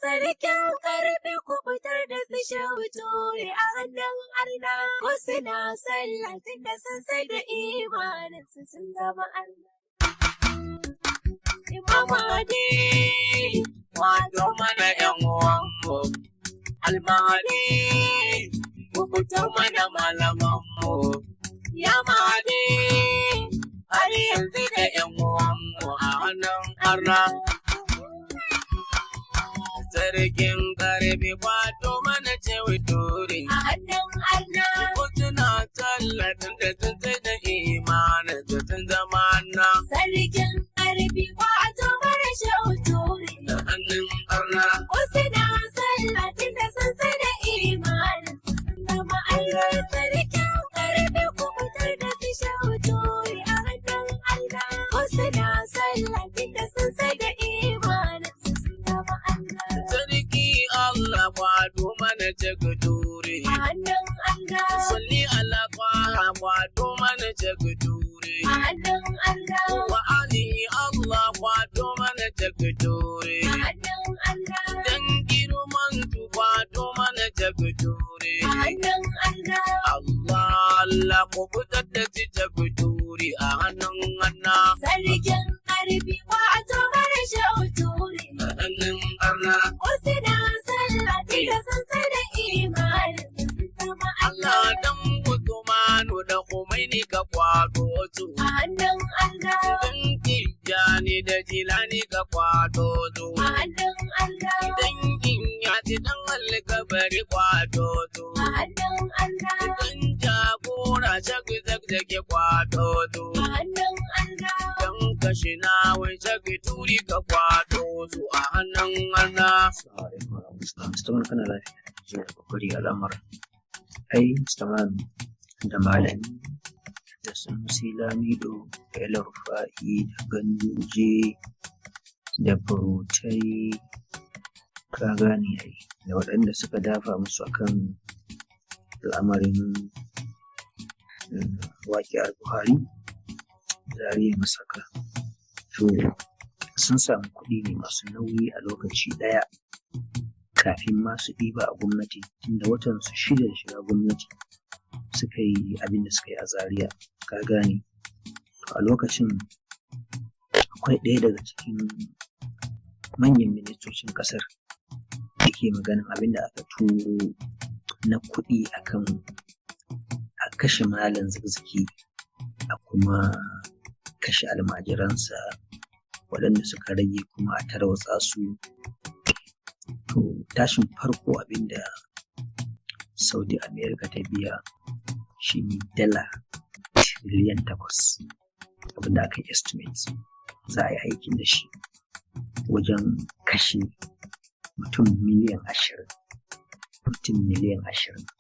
sarkin karfi ku fitar da su shehu ture a hannun arna. Ko suna sallah tun da sun sai da imaninsu sun zama Allah. Imam Mahdi, wato mana ƴan uwanmu. Al-Mahdi, ku fito mana malamanmu. Ya Mahdi, har yanzu da ƴan uwanmu a hannun arna. Sarkin karfi wato mana shehu ture a hannun arna. ko tuna tallatin da sun sai da imanin da sun zama na Sarkin karfi wato mana shehu ture da hannun arna. ko suna sallah tun da sun sai da imaninsu sun zama Allah. Sarkin karfi ku fitar da su shehu ture a hannun Allah. Ko suna sallah tun da sun sai da imaninsu sun zama Allah. Sarki Allah wato mana jagadure A hannun Allah. salli ala kwaha wato mana jagadure A hannun Allah. wa alihi Allah wato mana jagadure A hannun Allah. dan girman tu wato mana jagadure A hannun Allah. Allah ku fitar da ci jagadure a hannun anna Sarkin karfi wato mana shehu ture a hannun arna. ko suna sallah tun da sun sai da imaninsu sun zama Allah Allah. dan Usmanu da Khomeini ka kwato su A hannun Allah. dan Tijjani da Jilani ka kwato su A hannun Allah. dan Inyasi dan Alkabari kwato su A hannun Allah. dan Jagora Shagi Zakzaki kwato su A hannun Allah. dan Kashinawa Shagi Turi ka kwato su a hannun Allah. Mustaman kana lafiya jiya da kokari al'amar ai Mustaman da malami da Sanusi Lamido da El Rufa'i da Ganduje da Furutai ka gane ai da waɗanda suka dafa musu akan al'amarin waƙiyar Buhari Zariya Masaka to sun samu kuɗi ne masu nauyi a lokaci ɗaya kafin ma su ɗiba a gwamnati tunda watan su 6 da shiga gwamnati suka yi abin da suka yi a Zaria ka gane to a lokacin akwai ɗaya daga cikin manyan ministocin ƙasar da ke maganin abin da aka turo na kuɗi akan a kashe malam Zakzaki a kuma kashe almajiransa waɗanda suka rage kuma a tarwatsa su. To tashin farko abinda Saudi America ta biya shi ne $8 trillion abinda aka yi estimate za a yi aikin da shi wajen kashe mutum miliyan 20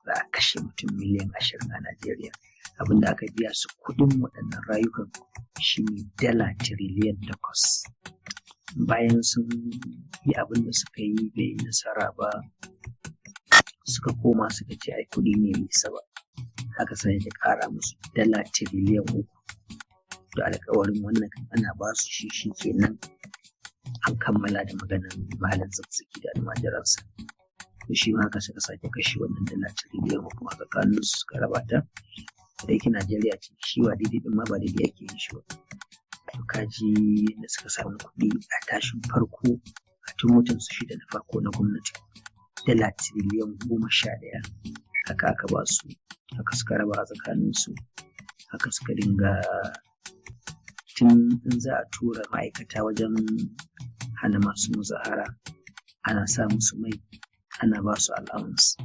za a kashe mutum miliyan 20 a Najeriya. Abinda aka biya su kuɗin waɗannan rayukan shi ne $8 trillion. Bayan sun yi abin da suka yi bai yi nasara ba suka koma suka ce ai kuɗi ne bai isa ba haka sai ya ƙara musu $3 trillion da alƙawarin wannan kan ana ba su shi kenan an kammala da maganar malam Zakzaki da almajiransa to shi ma haka suka sake kashe wannan $1 trillion kuma tsakanin su suka raba ta da yake Najeriya ce shi wa daidai din ma ba daidai yake yin shi ba. To kaji da suka samu kuɗi a tashin farko a tun watan su 6 na farko na gwamnati $11 trillion haka aka ba su haka suka raba a tsakanin su haka suka dinga tun in za a tura ma'aikata wajen hana masu muzahara ana sa musu mai ana ba su allowance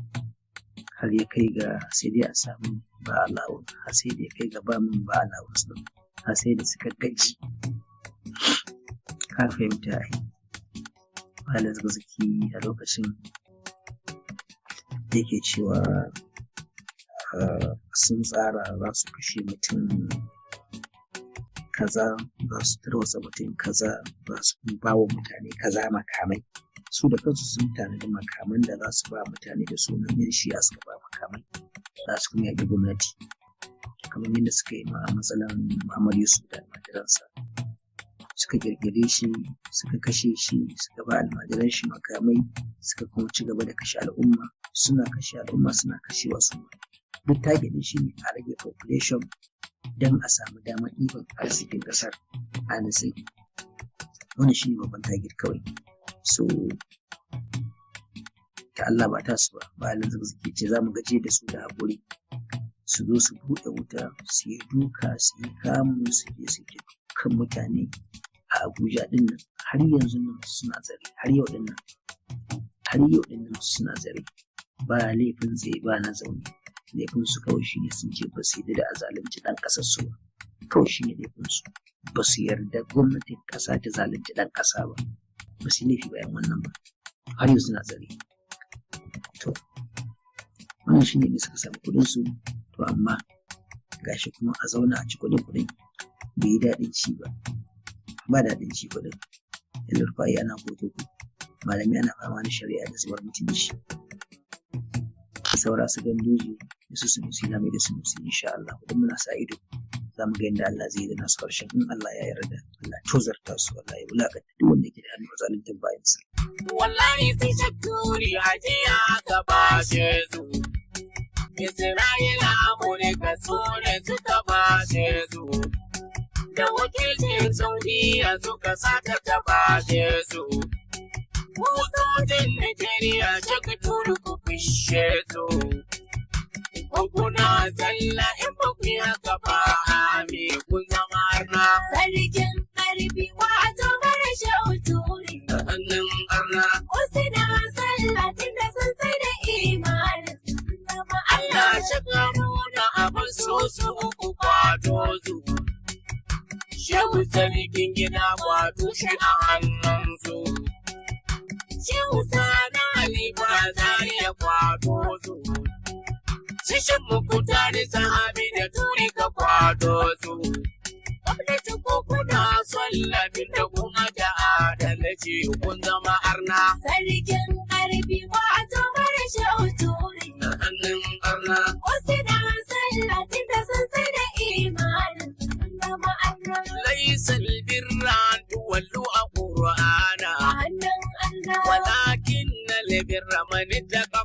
har ya kai ga sai dai a samu ba allowance har sai da ya kai ga ba min ba allowance din har sai da suka gaji ka fahimta ai malam Zakzaki a lokacin yake cewa sun tsara za su kashe mutum kaza za su tarwatsa mutum kaza za su ba wa mutane kaza makamai su da kansu sun tanadi makaman da za su ba mutane da sunan yan shi'a suka ba makamai za su kuma yaƙi gwamnati kamar yadda suka yi ma matsalan Muhammad Yusuf da almajiransa suka kirkire shi, suka kashe shi, suka ba almajiran shi makamai, suka kuma ci gaba da kashe al'umma, suna kashewa su ma. Duk target shi ne a rage population don a samu damar ɗiban arzikin ƙasar a natse. Wannan shi ne babban target kawai. So ta Allah ba ta su ba halin zazzaki ce za mu gaje da su da haƙuri, su zo su buɗe wuta, su yi duka, su yi kamu, su je su ke kan mutane a Abuja ɗin nan. Har yanzu nan suna tsare, har yau ɗin nan suna tsare, ba laifin tsaye ba na zaune. Laifin su kawai shi ne sun ce ba su yarda da a zalunci ɗan ƙasar su ba, kawai shi ne laifin su. Ba su yarda gwamnatin ƙasa ta zalunci ɗan ƙasa ba, ba su laifi bayan wannan ba, har yanzu suna tsare. To wannan shi ne suka samu kuɗin su. To amma gashi kuma a zauna a ci kuɗin bai yi daɗin ci ba daɗin ci kuɗin. Yanzu Rufai ana kurkuku, malami ana fama da shari'a da zubar mutunci. Saura su Ganduje da su Sunusi na mai da Sunusi insha Allah. Idan muna sa ido za mu ga yadda Allah zai yi da nasu ƙarshen, in Allah ya yarda. Allah tozarta su, Allah ya wulaƙanta duk wanda ke da hannu a zaluntar bayansa. Wallahi sai shakkuri hajiya aka bashe su. Isra'ila Amurka su ne suka bashe su. Da wakilcin Saudiya suka saka ta bashe su. Sojin Najeriya suka turu ku fishe su. Kuna sallah in ba ku yi haka ba, ami kun zama arna. Sarkin ƙarfi wato mara shauturi. Hannun arna. Wasu na sallah tunda sun sai da imanin sun zama Allah Allah. shiga nuna abin su uku kwato su. Shehu sarkin gida kwato shi a hannunsu. Shehu sana halifa zariya kwato su. Shishin mukutari sahabi da turi ka kwato su. Gwamnati ko kuna son labin da kuma da adalci kun zama arna. Sarkin ƙarfi wato mara shauturi. Hannun arna. Wasu na sallah tunda sun sai da imanin sun zama Allah. Laisal birra tuwallu a Qur'ana. A hannun Allah. Walakin albirra man ittaqa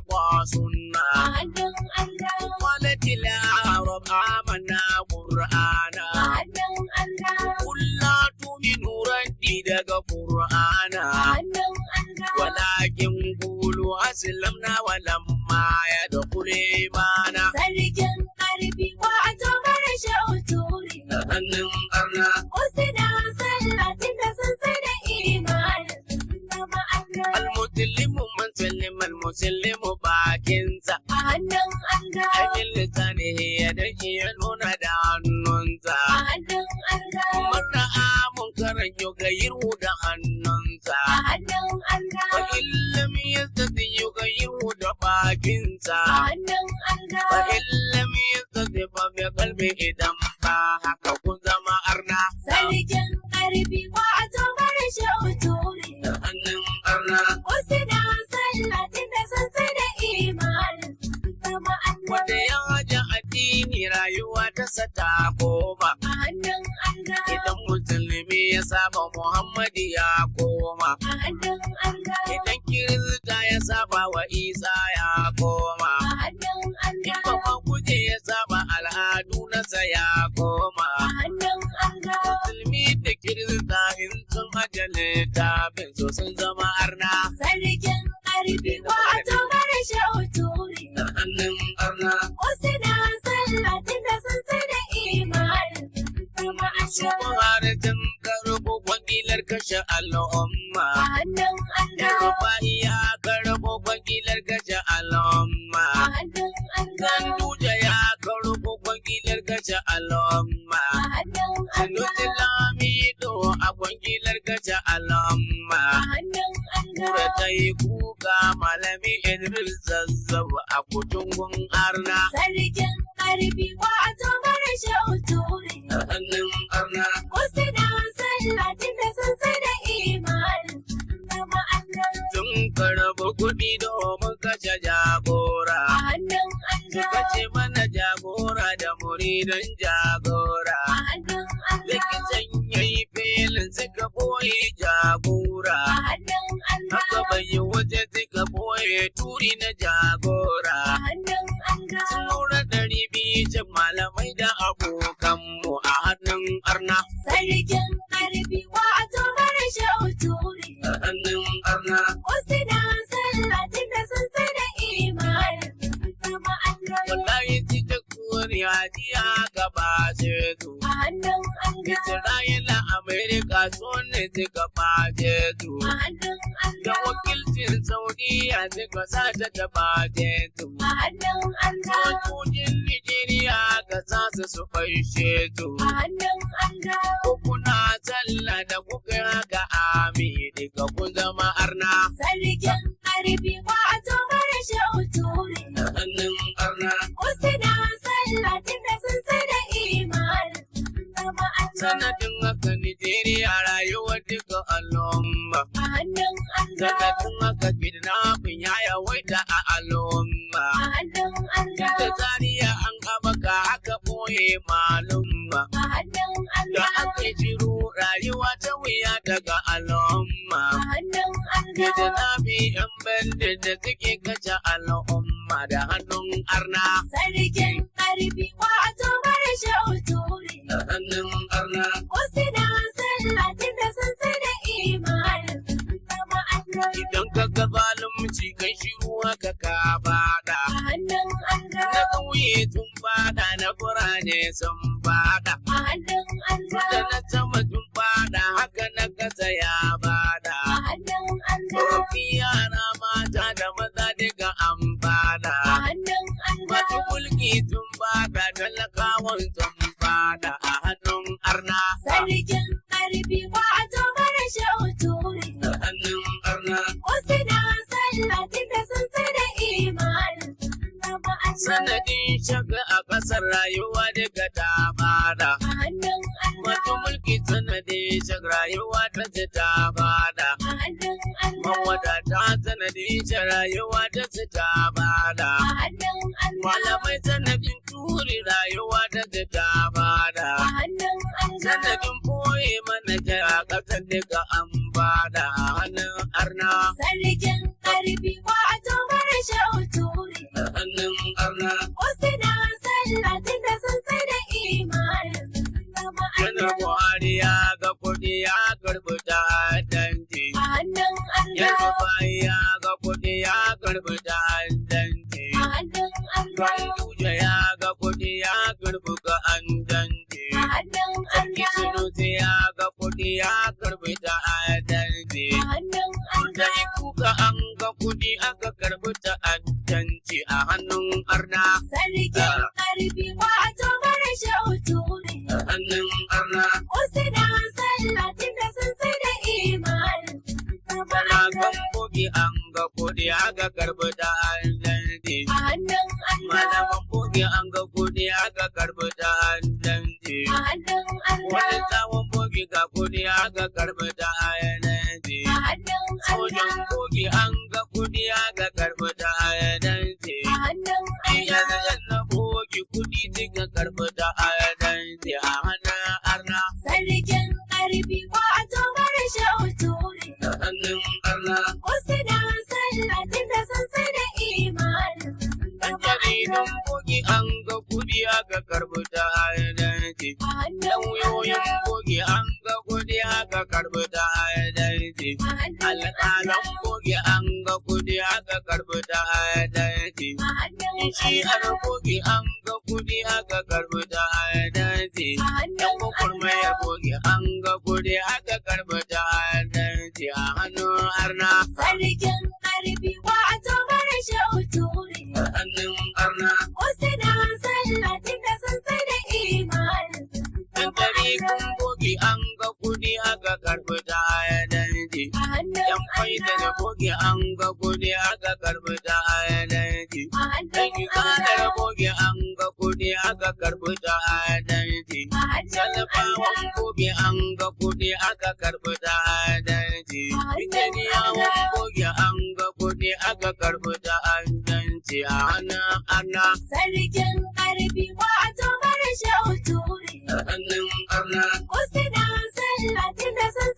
sunna. A hannun Allah. Qalat al-arab amanna Qur'ana. A hannun Allah. Kullu tu'minu raddi daga Qur'ana. A hannun Allah. Walakin qulu aslamna wa lamma yadkhul imana. Sarkin ƙarfi wato mara shauturi. Hannun arna. Wasu na sallah tunda sun sai da imanin sun zama Allah. Al-muslimu man sallama al-muslimu bakinsa. A hannun Allah. Aikin lisanihi ya dake ya nuna da hannunsa. A hannun Allah. Murna amun karan yau ga yirwu da hannunsa. A hannun Allah. Fa illam yastati yughayyiru da bakinsa. A hannun Allah. Fa illam yastati fa bi qalbi idan ba haka kun zama arna. Sarkin ƙarfi wato mara shauturi. Hannun arna. Wasu na sallah tunda sun sai da imanin sun zama Allah. Wanda ya haja addini rayuwa ta sata koma. A hannun Allah. Idan musulmi ya saba Muhammadu ya koma. A hannun Allah. Idan Kirista ya saba wa Isa ya koma. A hannun In Allah. ba kuje ya saba al'adu nasa ya koma. A hannun Allah. Musulmi da Kirista in sun haja littafin so sun zama arna. Sarkin ƙarfi wato mara shauturi. Hannun arna. Wasu na sallah tunda sun sai da imanin sun zama Su Allah. harin karɓo kwangilar kashe al'umma. A hannun Da Allah. Rufai ya karɓo kwangilar kashe al'umma. A hannun Allah. Ganduje ya karɓo kwangilar kashe al'umma. A hannun Sanusi Allah. Lamido a kwangilar kashe al'umma. A hannun Kura Allah. ta yi kuka malami Idris Zazzab a kutungun arna. Sarkin ƙarfi wato mara shauturi. Hannun arna. Wasu na sallah tunda sun sai da imanin sun zama Allah. Sun karɓi kuɗi domin kashe jagora. A hannun Suka Allah. ce mana jagora da muridan jagora. A hannun Allah. Likitan ya yi filin suka boye jagora. a hannun Allah, Haka bai waje suka boye turi na jagora. a hannun Allah, Sun lura 200 malamai da abokanmu a hannun arna. sarkin ƙarfi wato mara shauturi. A hannun arna. Wasu na sallah tunda sun sada imanin sun zama alloli. Wallahi ci ta kuwar yadiya gaba ce su. A hannun Allah, Isra'ila Amerika su ne suka face su. a hannun Da Allah, wakilcin Saudiya suka sa ta ta face su. a hannun Allah, Sojojin Nijeriya ka sa su faishe su. a hannun Allah, Kuna sallah da kuka haka amini ka ku zama arna. sarkin ƙarfi wato mara shauturi. A hannun arna. Wasu na sallah tunda sun sada imanin sun zama alloli. Sanadin haka Nijeriya rayuwar duka al'umma. A hannun Allah, Sanadin haka kidnapping ya yawaita a al'umma. a hannun Da Allah, zariya an abaka aka ɓoye malumma. a hannun Da Allah, aka shiru rayuwa ta wuya daga al'umma. a hannun Da Allah, nabi yan bandit da suke kace al'umma da hannun arna. sarkin ƙarfi wato mara shauturi. Da hannun arna. Wasu na sallah tunda sun sada imanin sun zama alloli. Idan ka ga zalunci kai shiru haka ka bada. A hannun Na Allah, ƙauye sun bada na birane sun bada. a hannun Da Allah, na sama sun bada haka na kasa ya bada. a hannun Allah, Tsofi yara mata da maza duka an bada. a hannun Masu Allah, mulki sun bada talakawan sun bada a hannun arna. sarkin ƙarfi wato mara shauturi. A hannun arna. Wasu na sallah tunda sun sada imanin sun zama alloli. Sanadin shaka a ƙasar rayuwa duka ta bada. A hannun Masu Allah, mulki sanadin shaka rayuwa ta ce ta bada. a hannun Allah, Mawadata sanadin shaka rayuwa ta ce ta bada. a hannun Allah, Malamai sanadin turi rayuwa ta ce ta bada. a hannun Allah, Sanadin boye mana jira ƙasar duka an bada a hannun arna. sarkin ƙarfi wato mara shauturi. A hannun arna. Wasu na sallah tunda sun sada imanin sun zama Janar alloli. Buhari ya ga kuɗi ya karɓi ta'addanci. A hannun Yarba Allah, bai ya ga kuɗi ya karɓi ta'addanci. a hannun Allah, Ganduje ya ga kuɗi ya karɓi ta'addanci. a hannun Sarki Allah, Sunusi ya ga kuɗi ya karɓi ta'addanci. a hannun Da Allah, kuka an ga kuɗi aka karɓi ta'addanci a hannun arna. sarkin ƙarfi wato mara shauturi. A hannun arna. Wasu na sallah tunda sun sada imanin sun zama Kana alloli. kan bogi an ga kuɗi aka karɓi ta'addanci. A hannun Allah, Malaman bogi an ga kuɗi aka karɓi ta'addanci. a hannun Wani Allah, tsawon bogi ga kuɗi aka karɓi ta'addanci. a hannun Sojan Allah, bogi an ga kuɗi aka karɓi ta'addanci. a hannun Yanzu Allah, na bogi kuɗi suka karɓi ta'addanci a hannun arna. sarkin ƙarfi wato mara shauturi. A hannun arna. Wasu na sallah tunda sun sada imanin sun Ɗan zama jaridun alloli. bogi an ga kuɗi aka karɓi ta'addanci. A hannun Lauyoyin Allah, bogi an ga kuɗi aka karɓi ta'addanci. a hannun Alƙalan Allah, bogi an ga kuɗi aka karɓi ta'addanci. a hannun Shi'ar Allah, bogi an ga kuɗi aka karɓi ta'addanci. a Yan hannun gwagwarmayar Allah, bogi an ga kuɗi aka karɓi ta'addanci a hannun arna. sarkin ƙarfi wato mara shauturi. A hannun arna. Wasu na sallah tunda sun sada imanin sun Yan zama tarikun alloli. bogi an ga kuɗi aka karɓi ta'addanci. A hannun Yan faida da Allah, bogi an ga kuɗi aka karɓi ta'addanci. a Yan hannun izadar Allah, bogi an ga kuɗi aka karɓi ta'addanci. a hannun Salafawan Allah, bogi an ga kuɗi aka karɓi ta'addanci. a hannun Italiyawan Allah, bogi an ga kuɗi aka karɓi ta'addanci a hannun arna. sarkin ƙarfi wato mara shauturi. A hannun arna. Wasu na sallah tunda sun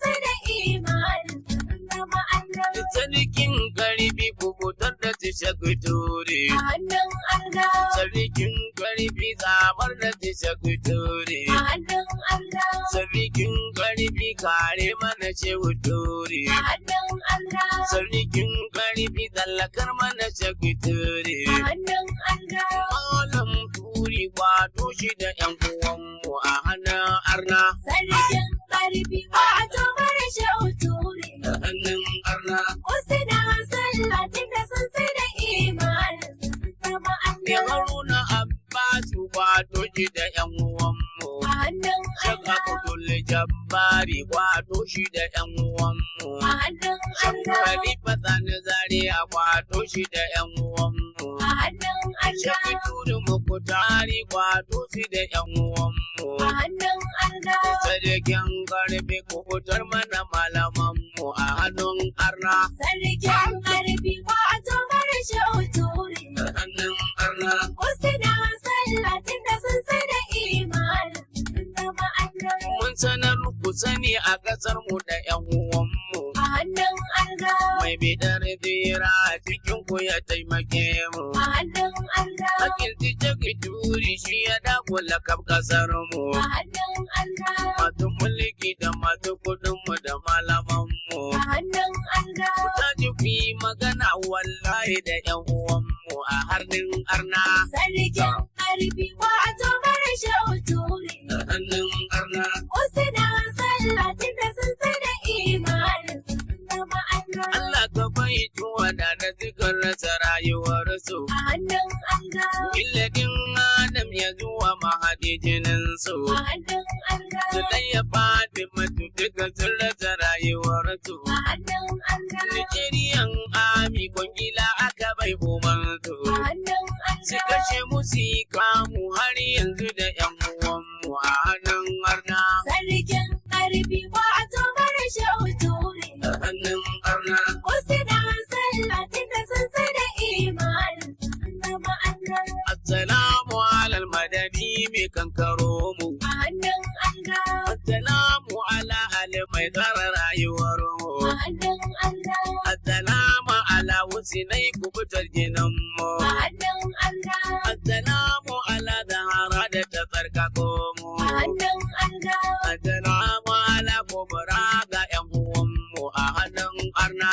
sarkin karfi kubutar da tishakutore. a hannun Allah, Sarkin karfi zamar da tishakutore. a hannun Allah, Sarkin karfi kare mana shekutore. a hannun Allah, Sarkin karfi tsallakar mana shekutore. a hannun Allah, Malam turi kwato shi da ƴan uwanmu a hannun arna. sarkin ƙarfi wato mara shauturi. A hannun arna. Wasu na sallah tunda sun sai da imanin su sun zama Ya Allah. Haruna Abbasu kwato shi da ƴan uwanmu. A hannun Shaka Allah, Abdul Jabbari kwato shi da ƴan uwanmu. a hannun Shaka Allah, Khalifa Sani Zaria kwato shi da ƴan uwanmu. a hannun Shaka Allah, Tudu Mukutari kwato shi da ƴan uwanmu. a hannun Allah, Sadakin karfe kubutar mana malamanmu a hannun arna. sarkin ƙarfi wato mara shauturi. A hannun arna. Wasu na sallah tunda sun sai da imanin su sun zama Allah. Mun sanar ku sani a ƙasar mu da ƴan uwanmu. A hannun Allah, Mai bidar zira a cikin ku ya taimake mu. a hannun Allah, Hakin tijaki turi shi ya dakula kaf ƙasar mu. a hannun Allah, Masu mulki da masu kudin mu da malaman mu. a hannun Allah, Ta ji ku yi magana wallahi da ƴan uwanmu a hannun arna. sarkin ƙarfi wato mara shauturi. A hannun arna. Wasu na sallah tunda sun sai da imanin su sun zama Allah. Allah ka bai tuwa da zikar rasa rayuwarsu. A hannun Allah, Milladin Adam ya zuwa mahadi jininsu. a hannun Allah, Su ɗaya fadi matu duka sun rasa rayuwarsu. a hannun Allah, Nigerian Army kwangila aka bai umarsu. a hannun Su Allah, kashe musu yi kamu har yanzu da ƴan uwanmu a hannun arna. sarkin ƙarfi wato mara shauturi. A hannun arna. Wasu na sallah tunda sun sai da imanin su sun zama Allah. Assalamu alal madani mai kankaro mu. A hannun Allah, Assalamu ala ali mai tsara rayuwar mu. a hannun Allah, Assalamu ala wasinai kubutar ginin mu. a hannun Allah, Assalamu ala zahara da ta tsarkako mu. a hannun Allah, Assalamu ala kubura ga ƴan uwanmu a hannun arna.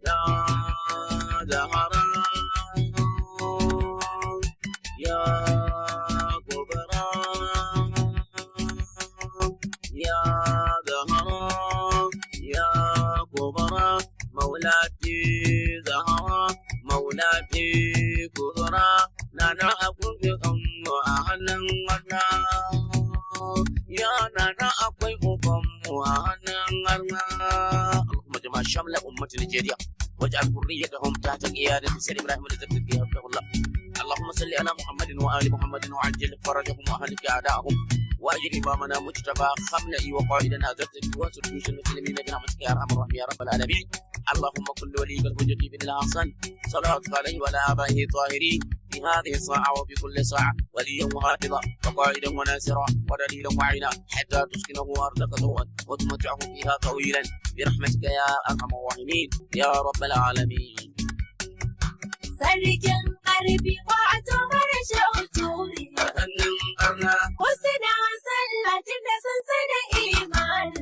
Ya zahara, ya kubura, ya zahara, ya kubura, maulati zahara, maulati kubura, nana abun mu a hannun arna. Ya nana akwai ubanmu a hannun arna. Allahumma jama'a shamla ummati Nigeria واجعل ذريتهم تحت قيادة سيد إبراهيم الزكريا حفظه الله. اللهم صل على محمد وآل محمد وعجل فرجهم وأهلك أعداءهم وأجل إمامنا مجتبى خمنئي وقائدنا زرزك واسر جيوش المسلمين برحمتك يا أرحم الراحمين يا رب العالمين. اللهم كل ولي الحجة بن الحسن صلواتك عليه وعلى آبائه الطاهرين في هذه الساعة وفي كل ساعة وليا وحافظا وقائدا وناصرا ودليلا وعينا حتى تسكنه أرضك ذوقا وتمتعه فيها طويلا برحمتك يا أرحم الراحمين يا رب العالمين. sarkin ƙarfi wato mara shauturi. A hannun arna. Wasu na sallah tunda sun sai da imanin